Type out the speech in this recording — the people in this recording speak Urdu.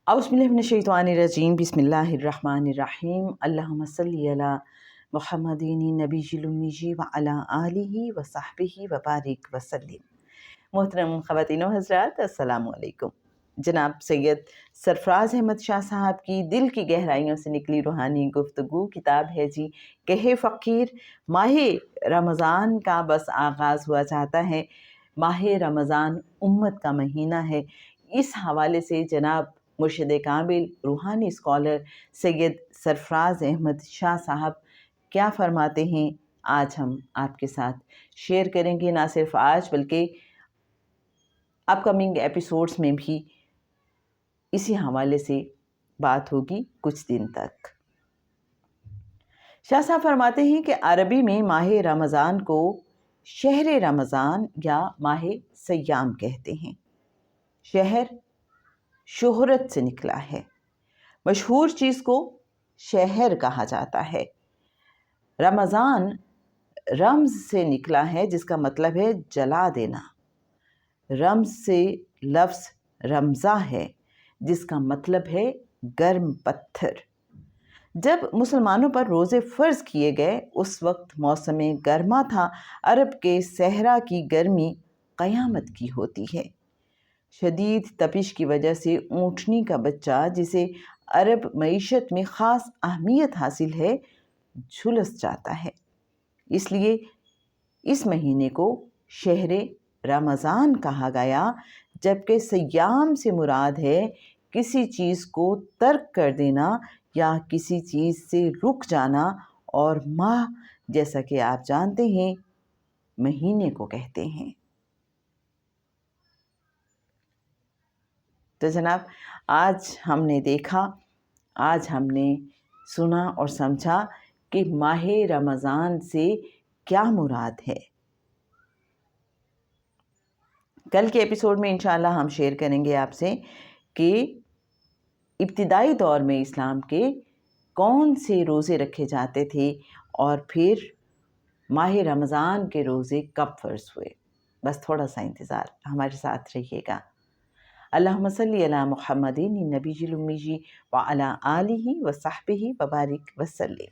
اعوذ باللہ من الشیطان الرجیم، بسم اللہ الرحمن الرحیم، اللہم صلی علی محمد نبی الامی وعلی آلہ وصحبہ وبارک وسلم۔ محترم خواتین و حضرات، السلام علیکم۔ جناب سید سرفراز احمد شاہ صاحب کی دل کی گہرائیوں سے نکلی روحانی گفتگو کتاب ہے جی کہ فقیر۔ ماہ رمضان کا بس آغاز ہوا چاہتا ہے۔ ماہ رمضان امت کا مہینہ ہے۔ اس حوالے سے جناب مرشد کامل روحانی اسکالر سید سرفراز احمد شاہ صاحب کیا فرماتے ہیں، آج ہم آپ کے ساتھ شیئر کریں گے۔ نہ صرف آج بلکہ اپ کمنگ ایپیسوڈز میں بھی اسی حوالے سے بات ہوگی کچھ دن تک۔ شاہ صاحب فرماتے ہیں کہ عربی میں ماہ رمضان کو شہر رمضان یا ماہ صیام کہتے ہیں۔ شہر شہرت سے نکلا ہے، مشہور چیز کو شہر کہا جاتا ہے۔ رمضان رمز سے نکلا ہے جس کا مطلب ہے جلا دینا۔ رمز سے لفظ رمضہ ہے جس کا مطلب ہے گرم پتھر۔ جب مسلمانوں پر روزے فرض کیے گئے اس وقت موسم گرما تھا۔ عرب کے صحرا کی گرمی قیامت کی ہوتی ہے۔ شدید تپش کی وجہ سے اونٹنی کا بچہ، جسے عرب معیشت میں خاص اہمیت حاصل ہے، جھلس جاتا ہے۔ اس لیے اس مہینے کو شہر رمضان کہا گیا، جبکہ صیام سے مراد ہے کسی چیز کو ترک کر دینا یا کسی چیز سے رک جانا، اور ماہ جیسا کہ آپ جانتے ہیں مہینے کو کہتے ہیں۔ تو جناب آج ہم نے دیکھا، آج ہم نے سنا اور سمجھا کہ ماہ رمضان سے کیا مراد ہے۔ کل کے ایپیسوڈ میں انشاءاللہ ہم شیئر کریں گے آپ سے کہ ابتدائی دور میں اسلام کے کون سے روزے رکھے جاتے تھے اور پھر ماہ رمضان کے روزے کب فرض ہوئے۔ بس تھوڑا سا انتظار، ہمارے ساتھ رہیے گا۔ اللہم صلی علی محمد نبی الامی وعلی آلہ وصحبہ وبارک وسلم۔